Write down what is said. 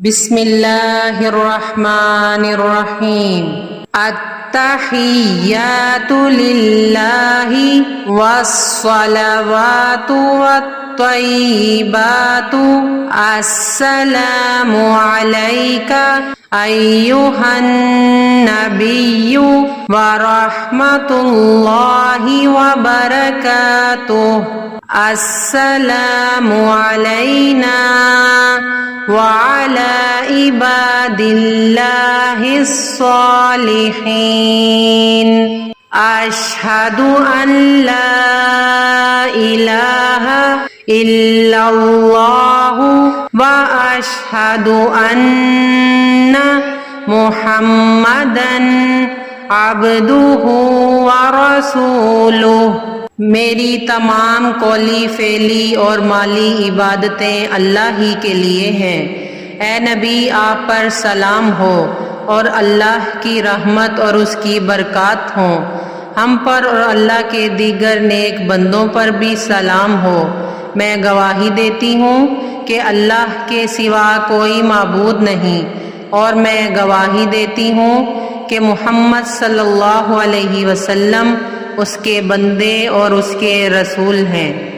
बिस्मिल्लाहिर्रहमानिर्रहीम। अत्तहिय्यातु लिल्लाहि वस्सलावातु वत्तय्यिबातु अस्सलामु अलैका अय्युहन नबिय्यु व रहमतुल्लाहि व बरकातुहु। अस्सलामु अलैना व अला इबादिल्लाहिस सालिहीन। अशहदु अन ला इलाहा इल्लल्लाहु व अशहदु अन्ना मुहम्मदन अब्दुहु व रसूलुहु। मेरी तमाम कौली, फेली और माली इबादतें अल्लाह ही के लिए हैं। ए नबी, आप पर सलाम हो और अल्लाह की रहमत और उसकी बरकत हो। हम पर और अल्लाह के दीगर नेक बंदों पर भी सलाम हो। मैं गवाही देती हूँ कि अल्लाह के सिवा कोई माबूद नहीं, और मैं गवाही देती हूँ कि मुहम्मद सल्लल्लाहु अलैहि वसल्लम उसके बंदे और उसके रसूल हैं।